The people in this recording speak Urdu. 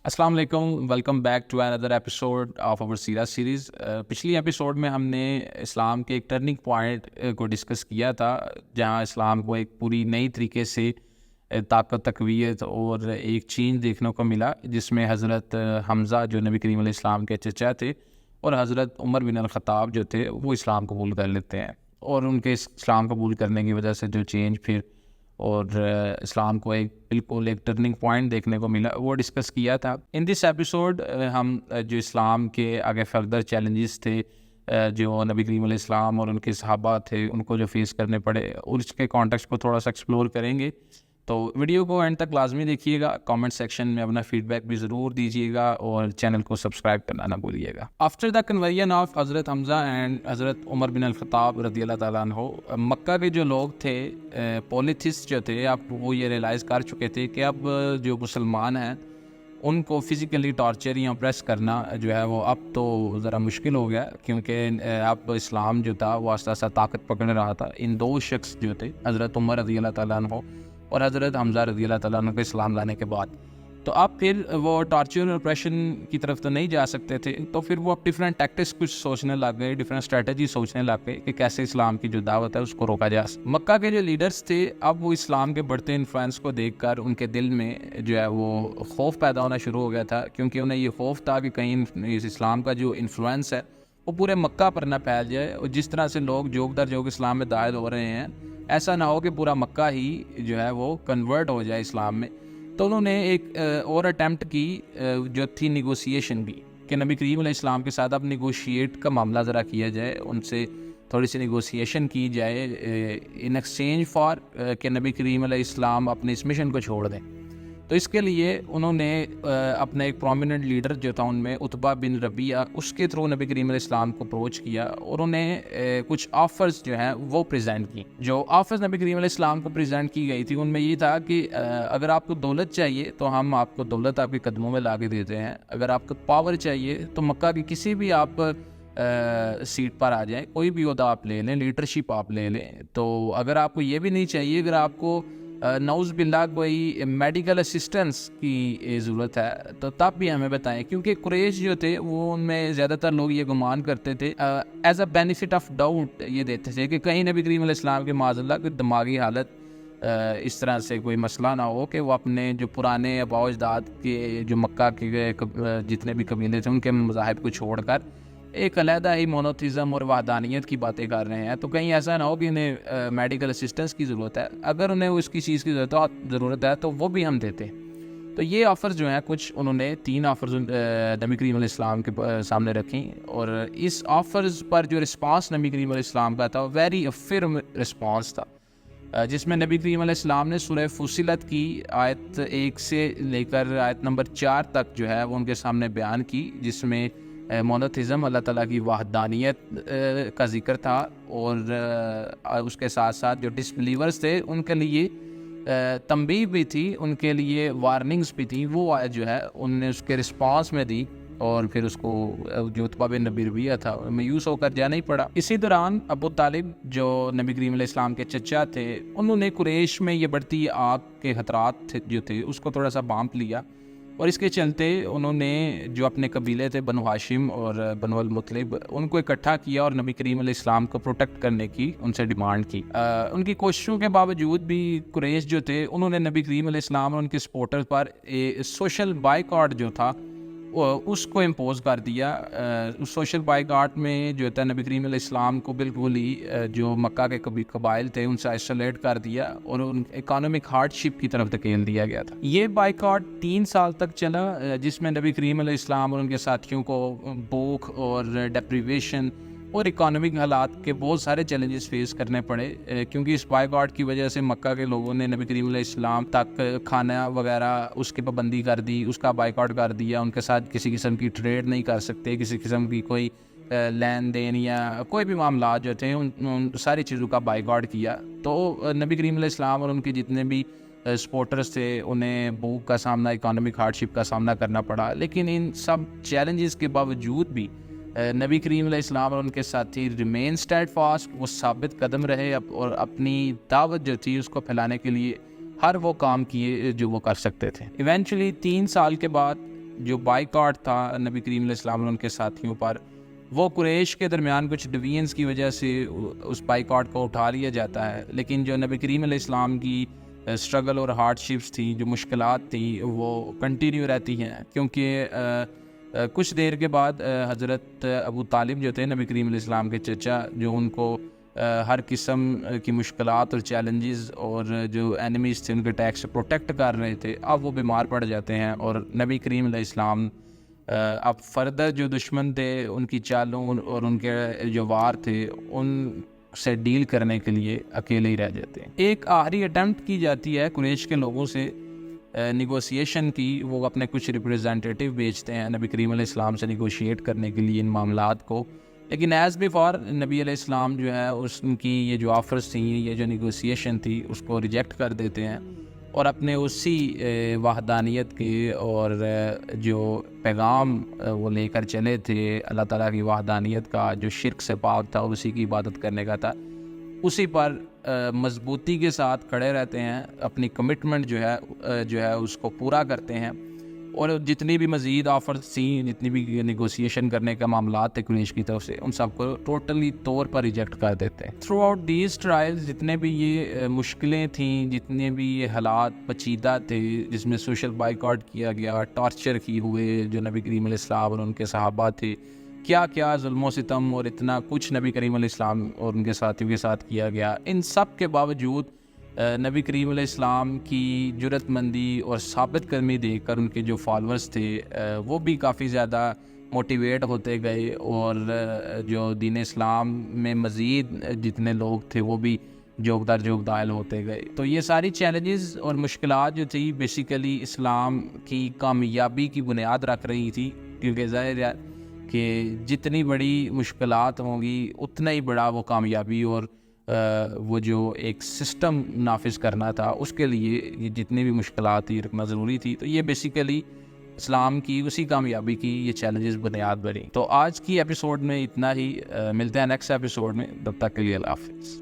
السلام علیکم، welcome back to another episode of our سیرا سیریز۔ پچھلی ایپیسوڈ میں ہم نے اسلام کے ایک ٹرننگ پوائنٹ کو ڈسکس کیا تھا، جہاں اسلام کو ایک پوری نئی طریقے سے طاقت، تقویت اور ایک چینج دیکھنے کو ملا، جس میں حضرت حمزہ جو نبی کریم علیہ السلام کے چچا تھے اور حضرت عمر بن الخطاب جو تھے وہ اسلام قبول کر لیتے ہیں، اور ان کے اسلام قبول کرنے کی وجہ سے جو چینج پھر اور اسلام کو بالکل ایک ٹرننگ پوائنٹ دیکھنے کو ملا وہ ڈسکس کیا تھا۔ ان دس ایپیسوڈ ہم جو اسلام کے آگے فردر چیلنجز تھے جو نبی کریم علیہ السلام اور ان کے صحابہ تھے ان کو جو فیس کرنے پڑے، اور اس کے کانٹیکسٹ کو تھوڑا سا ایکسپلور کریں گے، تو ویڈیو کو اینڈ تک لازمی دیکھیے گا۔ کامنٹ سیکشن میں اپنا فیڈ بیک بھی ضرور دیجیے گا اور چینل کو سبسکرائب کرنا نہ بھولیے گا۔ آفٹر دا کنورژن آف حضرت حمزہ اینڈ حضرت عمر بن الخطاب رضی اللہ تعالیٰ عنہ، مکہ کے جو لوگ تھے، پولیتھسٹ جو تھے، اب وہ یہ ریلائز کر چکے تھے کہ اب جو مسلمان ہیں ان کو فزیکلی ٹارچر یا پریس کرنا جو ہے وہ اب تو ذرا مشکل ہو گیا، کیونکہ اب اسلام جو تھا وہ آہستہ آہستہ طاقت پکڑ رہا تھا۔ ان دو شخص جو تھے، حضرت عمر رضی اللہ تعالیٰ عنہ اور حضرت حمزہ رضی اللہ تعالیٰ عنہ کے اسلام لانے کے بعد، تو اب پھر وہ ٹارچر اور اپریشن کی طرف تو نہیں جا سکتے تھے، تو پھر وہ اب ڈفرینٹ ٹیکٹکس کچھ سوچنے لگ گئے، ڈفرینٹ اسٹریٹجی سوچنے لگ گئے کہ کیسے اسلام کی جو دعوت ہے اس کو روکا جا سکے۔ مکہ کے جو لیڈرز تھے، اب وہ اسلام کے بڑھتے انفلوئنس کو دیکھ کر ان کے دل میں جو ہے وہ خوف پیدا ہونا شروع ہو گیا تھا، کیونکہ انہیں یہ خوف تھا کہ کہیں اس اسلام کا جو انفلوئنس ہے وہ پورے مکہ پر نہ پھیل جائے، اور جس طرح سے لوگ جوک در جوک اسلام میں داخل ہو رہے ہیں، ایسا نہ ہو کہ پورا مکہ ہی جو ہے وہ کنورٹ ہو جائے اسلام میں۔ تو انہوں نے ایک اور اٹیمپٹ کی جو تھی نیگوسیشن کی، کہ نبی کریم علیہ السلام کے ساتھ اب نیگوشیٹ کا معاملہ ذرا کیا جائے، ان سے تھوڑی سی نیگوسیشن کی جائے ان ایکسچینج فار کہ نبی کریم علیہ السلام اپنے اس مشن کو چھوڑ دیں۔ تو اس کے لیے انہوں نے اپنا ایک پرومیننٹ لیڈر جو تھا ان میں عتبہ بن ربیعہ، اس کے تھرو نبی کریم علیہ السلام کو اپروچ کیا، اور انہیں کچھ آفرز جو ہیں وہ پریزنٹ کی۔ جو آفرز نبی کریم علیہ السلام کو پریزنٹ کی گئی تھی ان میں یہ تھا کہ اگر آپ کو دولت چاہیے تو ہم آپ کو دولت آپ کے قدموں میں لا کے دیتے ہیں، اگر آپ کو پاور چاہیے تو مکہ کی کسی بھی آپ سیٹ پر آ جائیں، کوئی بھی عہدہ آپ لے لیں، لیڈرشپ آپ لے لیں، تو اگر آپ کو یہ بھی نہیں چاہیے، اگر آپ کو نعوذ باللہ کوئی میڈیکل اسسٹنس کی ضرورت ہے تو تب بھی ہمیں بتائیں، کیونکہ قریش جو تھے وہ ان میں زیادہ تر لوگ یہ گمان کرتے تھے، as a benefit of doubt یہ دیتے تھے کہ کہیں نبی کریم علیہ السلام کے معاذ اللہ کوئی دماغی حالت اس طرح سے کوئی مسئلہ نہ ہو کہ وہ اپنے جو پرانے آباء و اجداد کے جو مکہ کے جتنے بھی قبیلے تھے ان کے مذاہب کو چھوڑ کر ایک علیحدہ ہی مونوتھیزم اور وحدانیت کی باتیں کر رہے ہیں، تو کہیں ایسا نہ ہو کہ انہیں میڈیکل اسسٹنس کی ضرورت ہے، اگر انہیں اس کی چیز کی ضرورت ہے تو وہ بھی ہم دیتے ہیں۔ تو یہ آفرز جو ہیں، کچھ انہوں نے 3 آفرز نبی کریم علیہ السلام کے سامنے رکھیں، اور اس آفرز پر جو رسپانس نبی کریم علیہ السلام کا تھا ویری فرم رسپانس تھا، جس میں نبی کریم علیہ السلام نے سورہ فصلت کی آیت 1 سے لے کر آیت نمبر 4 تک جو ہے وہ ان کے سامنے بیان کی، جس میں مونوتھیزم، اللہ تعالیٰ کی وحدانیت کا ذکر تھا، اور اس کے ساتھ ساتھ جو ڈس بلیورز تھے ان کے لیے تنبیہ بھی تھی، ان کے لیے وارننگز بھی تھیں، وہ آیت جو ہے ان نے اس کے رسپانس میں دی، اور پھر اس کو جو عتبہ بن ربیعہ تھا مایوس ہو کر جانا ہی پڑا۔ اسی دوران ابو طالب جو نبی کریم علیہ السلام کے چچا تھے، انہوں نے قریش میں یہ بڑھتی آگ کے خطرات جو تھے اس کو تھوڑا سا بانپ لیا، اور اس کے چلتے انہوں نے جو اپنے قبیلے تھے بنو ہاشم اور بنو المطلب، ان کو اکٹھا کیا اور نبی کریم علیہ السلام کو پروٹیکٹ کرنے کی ان سے ڈیمانڈ کی۔ ان کی کوششوں کے باوجود بھی قریش جو تھے انہوں نے نبی کریم علیہ السلام اور ان کے سپورٹر پر سوشل بائیکاٹ جو تھا اس کو امپوز کر دیا۔ سوشل بائیکاٹ میں جو تھا نبی کریم علیہ السلام کو بالکل ہی جو مکہ کے قبائل تھے ان سے آئسولیٹ کر دیا، اور ان اکانومک ہارڈ شپ کی طرف دھکیل دیا گیا تھا۔ یہ بائیکاٹ 3 سال تک چلا، جس میں نبی کریم علیہ السلام اور ان کے ساتھیوں کو بھوک اور ڈیپریویشن اور اکانومک حالات کے بہت سارے چیلنجز فیس کرنے پڑے، کیونکہ اس بائیکاٹ کی وجہ سے مکہ کے لوگوں نے نبی کریم علیہ السلام تک کھانا وغیرہ اس کی پابندی کر دی، اس کا بائیکاٹ کر دیا، ان کے ساتھ کسی قسم کی ٹریڈ نہیں کر سکتے، کسی قسم کی کوئی لین دین یا کوئی بھی معاملات جو تھے ان ساری چیزوں کا بائیکاٹ کیا۔ تو نبی کریم علیہ السلام اور ان کے جتنے بھی سپورٹرز تھے انہیں بھوک کا سامنا، اکانومک ہارڈ شپ کا سامنا کرنا پڑا، لیکن ان سب چیلنجز کے باوجود بھی نبی کریم علیہ السلام اور ان کے ساتھی ریمین اسٹیڈ فاسٹ، وہ ثابت قدم رہے، اور اپنی دعوت جو تھی اس کو پھیلانے کے لیے ہر وہ کام کیے جو وہ کر سکتے تھے۔ ایونچولی 3 سال کے بعد جو بائیکاٹ تھا نبی کریم علیہ السلام اور ان کے ساتھیوں پر، وہ قریش کے درمیان کچھ ڈویژنس کی وجہ سے اس بائیکاٹ کو اٹھا لیا جاتا ہے، لیکن جو نبی کریم علیہ السلام کی اسٹرگل اور ہارڈ شپس تھیں، جو مشکلات تھیں، وہ کنٹینیو رہتی ہیں، کیونکہ کچھ دیر کے بعد حضرت ابو طالب جو تھے نبی کریم علیہ السلام کے چچا، جو ان کو ہر قسم کی مشکلات اور چیلنجز اور جو اینیمیز تھے ان کے اٹیک سے پروٹیکٹ کر رہے تھے، اب وہ بیمار پڑ جاتے ہیں، اور نبی کریم علیہ السلام اب فردر جو دشمن تھے ان کی چالوں اور ان کے جو وار تھے ان سے ڈیل کرنے کے لیے اکیلے ہی رہ جاتے ہیں۔ ایک آخری اٹیمپٹ کی جاتی ہے قریش کے لوگوں سے نیگوسیشن کی، وہ اپنے کچھ ریپریزنٹیٹیو بھیجتے ہیں نبی کریم علیہ السلام سے نیگوشیٹ کرنے کے لیے ان معاملات کو، لیکن ایز بیفور نبی علیہ السلام جو ہے ان کی یہ جو آفرز تھیں، یہ جو نیگوسیشن تھی، اس کو ریجیکٹ کر دیتے ہیں، اور اپنے اسی وحدانیت کے اور جو پیغام وہ لے کر چلے تھے اللہ تعالیٰ کی وحدانیت کا، جو شرک سے پاک تھا اور اسی کی عبادت کرنے کا تھا، اسی پر مضبوطی کے ساتھ کھڑے رہتے ہیں، اپنی کمٹمنٹ جو ہے اس کو پورا کرتے ہیں، اور جتنی بھی مزید آفرز تھیں، جتنی بھی نیگوسیشن کرنے کا معاملات تھے قریش کی طرف سے، ان سب کو ٹوٹلی طور پر ریجیکٹ کر دیتے ہیں۔ تھرو آؤٹ دیز ٹرائلز جتنے بھی یہ مشکلیں تھیں، جتنے بھی یہ حالات پیچیدہ تھے، جس میں سوشل بائیکاٹ کیا گیا، ٹارچر کی ہوئے جو نبی کریم علیہ السلام اور ان کے صحابہ تھے، کیا ظلم و ستم اور اتنا کچھ نبی کریم علیہ السلام اور ان کے ساتھیوں کے ساتھ کیا گیا، ان سب کے باوجود نبی کریم علیہ السلام کی جرأت مندی اور ثابت قدمی دیکھ کر ان کے جو فالورز تھے وہ بھی کافی زیادہ موٹیویٹ ہوتے گئے، اور جو دین اسلام میں مزید جتنے لوگ تھے وہ بھی جوگ در جوگ داخل ہوتے گئے۔ تو یہ ساری چیلنجز اور مشکلات جو تھی بیسیکلی اسلام کی کامیابی کی بنیاد رکھ رہی تھی، کیونکہ ظاہر ہے کہ جتنی بڑی مشکلات ہوں گی اتنا ہی بڑا وہ کامیابی، اور وہ جو ایک سسٹم نافذ کرنا تھا اس کے لیے یہ جتنی بھی مشکلات تھی رکھنا ضروری تھی۔ تو یہ بیسیکلی اسلام کی اسی کامیابی کی یہ چیلنجز بنیاد بنی۔ تو آج کی ایپیسوڈ میں اتنا ہی، ملتے ہیں نیکسٹ ایپیسوڈ میں، تب تک کے لیے اللہ حافظ۔